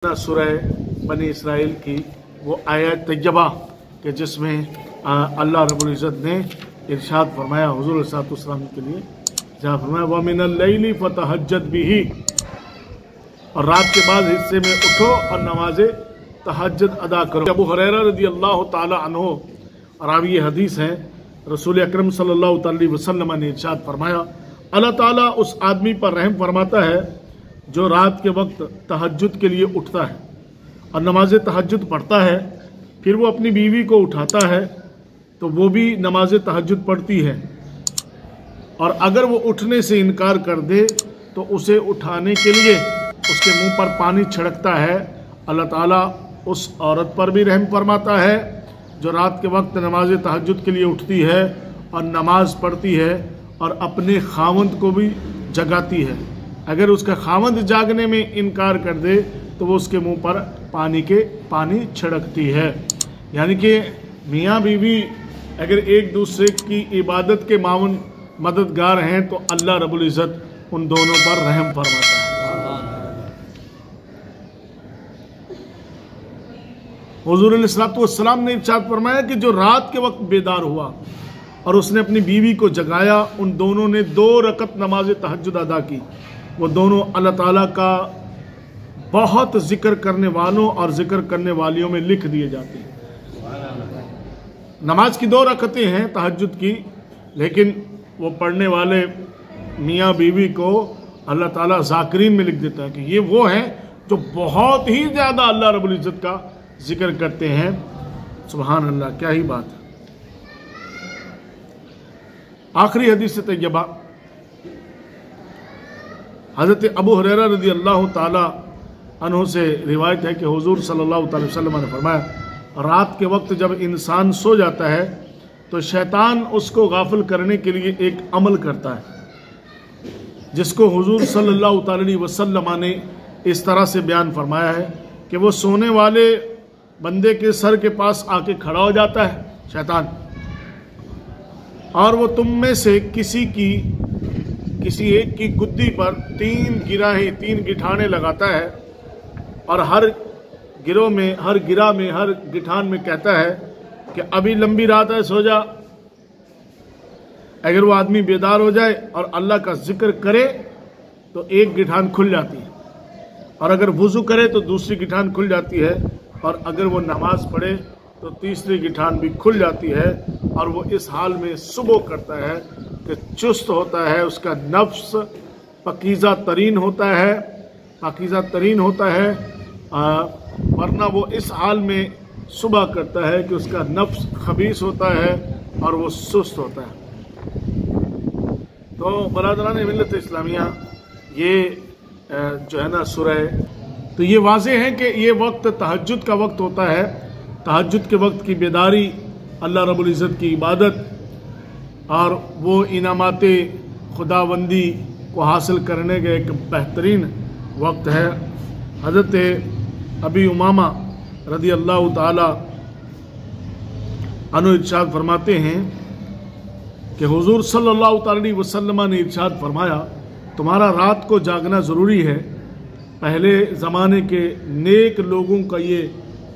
सूरह बनी इसराइल की वो आयत तैयबा कि जिसमें अल्लाह रब्बुल इज़्ज़त ने इरशाद फरमाया हुज़ूर सल्लल्लाहु के लिए, जहाँ फरमाया व मिनल लैली फतहज्जद बिही, और रात के बाद हिस्से में उठो और नमाज तहज्जुद अदा करो। अबू हुरैरा रज़ियल्लाहु ताला अन्हु रावी हदीस हैं, रसूल अकरम सल्लल्लाहु अलैहि वसल्लम ने इरशाद फरमाया, अल्लाह ताला उस आदमी पर रहम फरमाता है जो रात के वक्त तहज्जुद के लिए उठता है और नमाज तहज्जुद पढ़ता है, फिर वो अपनी बीवी को उठाता है तो वो भी नमाज तहज्जुद पढ़ती है, और अगर वो उठने से इनकार कर दे तो उसे उठाने के लिए उसके मुंह पर पानी छिड़कता है। अल्लाह ताला उस औरत पर भी रहम फरमाता है जो रात के वक्त नमाज तहज्जुद के लिए उठती है और नमाज पढ़ती है और अपने खावंद को भी जगाती है। अगर उसका खावंद जागने में इनकार कर दे तो वो उसके मुंह पर पानी छिड़कती है। यानी कि मियाँ बीवी अगर एक दूसरे की इबादत के मावन मददगार हैं तो अल्लाह रब्बुल इज़्ज़त उन दोनों पर रहम फरमाता है। हुज़ूर अलैहिस्सलातु वस्सलाम ने इरशाद फरमाया कि जो रात के वक्त बेदार हुआ और उसने अपनी बीवी को जगाया, उन दोनों ने 2 रकत नमाज तहज्जुद अदा की, वो दोनों अल्लाह ताला का बहुत जिक्र करने वालों और जिक्र करने वालियों में लिख दिए जाते हैं। नमाज की 2 रकतें हैं तहज्जुद की, लेकिन वो पढ़ने वाले मियाँ बीवी को अल्लाह ताला ज़ाकिरीन में लिख देता है कि ये वो हैं जो बहुत ही ज़्यादा अल्लाह रब्बुल इज़्ज़त का जिक्र करते हैं। सुभान अल्लाह, क्या ही बात है। आखिरी हदीस तैयबा हज़रत अबू हुरैरा रज़ियल्लाहु ताला अन्हु से रिवायत है कि हुज़ूर सल्लल्लाहु अलैहि वसल्लम ने फरमाया, रात के वक्त जब इंसान सो जाता है तो शैतान उसको गाफिल करने के लिए एक अमल करता है जिसको हुज़ूर सल्लल्लाहु अलैहि वसल्लम ने इस तरह से बयान फरमाया है कि वो सोने वाले बंदे के सर के पास आके खड़ा हो जाता है शैतान, और वो तुम में से किसी एक की गुद्दी पर 3 गिठाने लगाता है और हर गिठान में कहता है कि अभी लंबी रात है, सो जा। अगर वो आदमी बेदार हो जाए और अल्लाह का जिक्र करे तो 1 गिठान खुल जाती है, और अगर वुज़ू करे तो दूसरी गिठान खुल जाती है, और अगर वो नमाज पढ़े तो तीसरी गिठान भी खुल जाती है। और वो इस हाल में सुबह करता है कि चुस्त होता है, उसका नफ्स पाकीज़ा तरीन होता है, वरना वो इस हाल में सुबह करता है कि उसका नफ्स खबीस होता है और वो सुस्त होता है। तो बरादरान मिल्लत इस्लामिया, ये जो है ना सूरह, तो ये वाज़ेह है कि ये वक्त तहज्जुद का वक्त होता है। तहज्जुद के वक्त की बेदारी, अल्लाह रब्बुल इज़्ज़त की इबादत और वो इनामाते खुदाबंदी को हासिल करने का एक बेहतरीन वक्त है। हज़रत अबी उमामा रज़ियल्लाहु ताला अन्हु इरशाद फरमाते हैं कि हुज़ूर सल्लल्लाहु अलैहि वसल्लम ने इरशाद फरमाया, तुम्हारा रात को जागना ज़रूरी है। पहले ज़माने के नेक लोगों का ये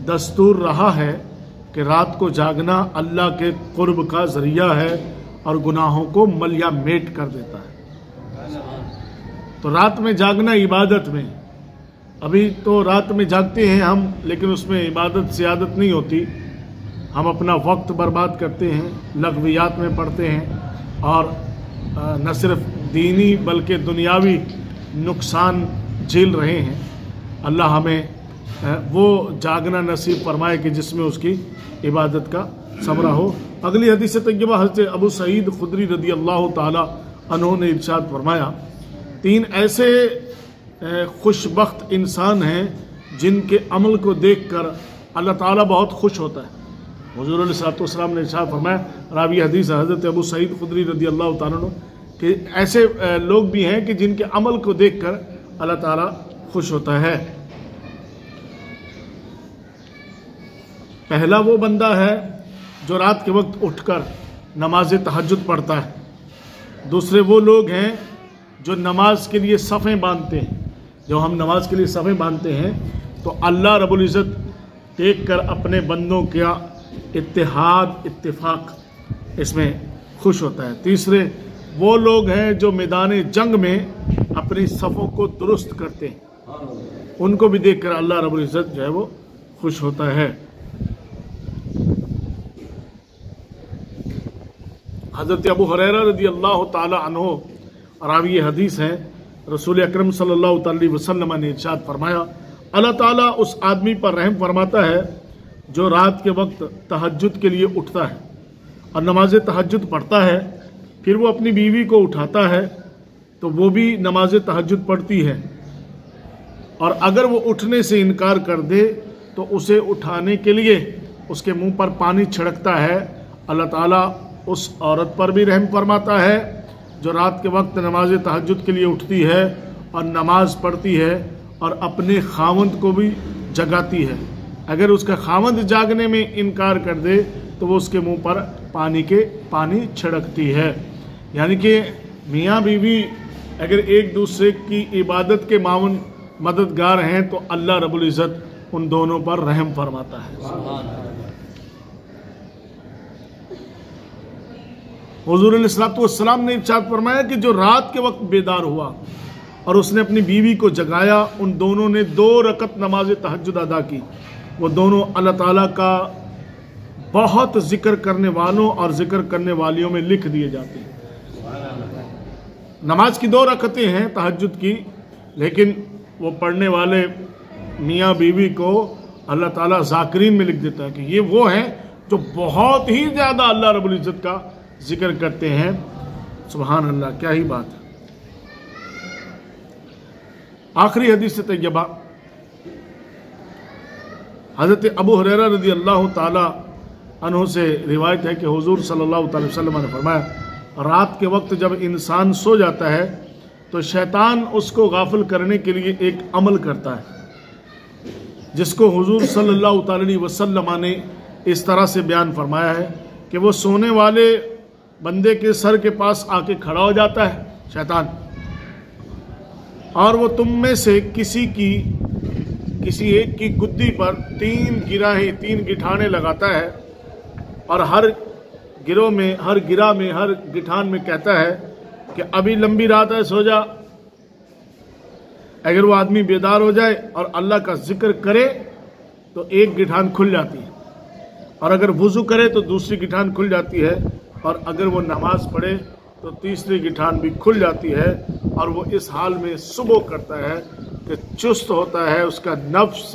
दस्तूर रहा है कि रात को जागना अल्लाह के कुर्ब का ज़रिया है और गुनाहों को मलिया मेट कर देता है। तो रात में जागना इबादत में, अभी तो रात में जागते हैं हम, लेकिन उसमें इबादत सियादत नहीं होती। हम अपना वक्त बर्बाद करते हैं, लग़वियात में पढ़ते हैं, और न सिर्फ दीनी बल्कि दुनियावी नुकसान झेल रहे हैं। अल्लाह हमें वो जागना नसीब फरमाए कि जिसमें उसकी इबादत का समरा हो। अगली हदीस तैयबा हज़रत अबू सईद खुदरी रज़ियल्लाहु ताला अन्हु ने इरशाद फरमाया, 3 ऐसे खुशबख्त इंसान हैं जिनके अमल को देखकर अल्लाह ताला बहुत खुश होता है। हुज़ूर अलैहिस्सलातु वस्सलाम ने इरशाद फरमाया, रावी हदीस हज़रत अबू सईद खुदरी रज़ियल्लाहु ताला अन्हु, कि ऐसे लोग भी हैं कि जिनके अमल को देखकर अल्लाह ताला खुश होता है। पहला वो बंदा है जो रात के वक्त उठकर नमाज तहज्जुद पढ़ता है। दूसरे वो लोग हैं जो नमाज के लिए सफ़ें बांधते हैं। जो हम नमाज के लिए सफ़ें बांधते हैं तो अल्लाह रब्बुल इज़्ज़त देख कर अपने बंदों का इत्तेहाद इत्तिफाक इसमें खुश होता है। तीसरे वो लोग हैं जो मैदान जंग में अपनी सफ़ों को दुरुस्त करते हैं, उनको भी देखकर अल्लाह रब्बुल इज़्ज़त जो है वो खुश होता है। हज़रत अबू हुरैरा रज़ियल्लाहु ताला अन्हु रावी हदीस हैं, रसूल अकरम सल्लल्लाहु अलैहि वसल्लम ने इरशाद फरमाया, अल्लाह ताला उस आदमी पर रहम फरमाता है जो रात के वक्त तहज्जुद के लिए उठता है और नमाज तहज्जुद पढ़ता है, फिर वो अपनी बीवी को उठाता है तो वो भी नमाज तहज्जुद पढ़ती है, और अगर वो उठने से इनकार कर दे तो उसे उठाने के लिए उसके मुंह पर पानी छिड़कता है। अल्लाह ताला उस औरत पर भी रहम फरमाता है जो रात के वक्त नमाज तहज्जुद के लिए उठती है और नमाज पढ़ती है और अपने खावंद को भी जगाती है। अगर उसका खावंद जागने में इनकार कर दे तो वो उसके मुंह पर पानी छिड़कती है। यानी कि मियाँ बीवी अगर एक दूसरे की इबादत के मावन मददगार हैं तो अल्लाह रब्बुल इज़्ज़त उन दोनों पर रहम फरमाता है। हुज़ूर अलैहिस्सलातु वस्सलाम ने इरशाद फरमाया कि जो रात के वक्त बेदार हुआ और उसने अपनी बीवी को जगाया, उन दोनों ने 2 रकत नमाज तहज्जुद अदा की, वो दोनों अल्लाह ताला का बहुत जिक्र करने वालों और जिक्र करने वालियों में लिख दिए जाते हैं। नमाज की 2 रकतें हैं तहज्जुद की, लेकिन वो पढ़ने वाले मियाँ बीवी को अल्लाह ताला ज़ाकिरीन में लिख देता है कि ये वो हैं जो बहुत ही ज़्यादा अल्लाह रब्बुल इज़्ज़त का जिक्र करते हैं। सुभान अल्लाह, क्या ही बात है। आखिरी हदीस तैयबा हज़रत अबू हुरैरा रज़ियल्लाहु ताला अन्हु से रिवायत है कि हुज़ूर सल्लल्लाहु अलैहि वसल्लम ने फरमाया, रात के वक्त जब इंसान सो जाता है तो शैतान उसको गाफिल करने के लिए एक अमल करता है जिसको हुज़ूर सल्लल्लाहु अलैहि वसल्लम ने इस तरह से बयान फरमाया है कि वो सोने वाले बंदे के सर के पास आके खड़ा हो जाता है शैतान, और वो तुम में से किसी एक की गुद्दी पर 3 गिठाने लगाता है और हर गिठान में कहता है कि अभी लंबी रात है, सो जा। अगर वो आदमी बेदार हो जाए और अल्लाह का जिक्र करे तो एक गिठान खुल जाती है, और अगर वुज़ू करे तो दूसरी गिठान खुल जाती है, और अगर वो नमाज पढ़े तो तीसरी गिठान भी खुल जाती है। और वो इस हाल में सुबह करता है कि चुस्त होता है, उसका नफ्स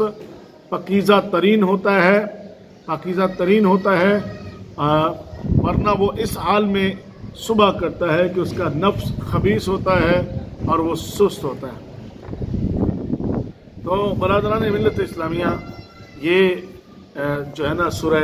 पाकीज़ा तरीन होता है, वरना वो इस हाल में सुबह करता है कि उसका नफ्स खबीस होता है और वो सुस्त होता है। तो बरादरान मिल्लत इस्लामिया, ये जो है ना सूरह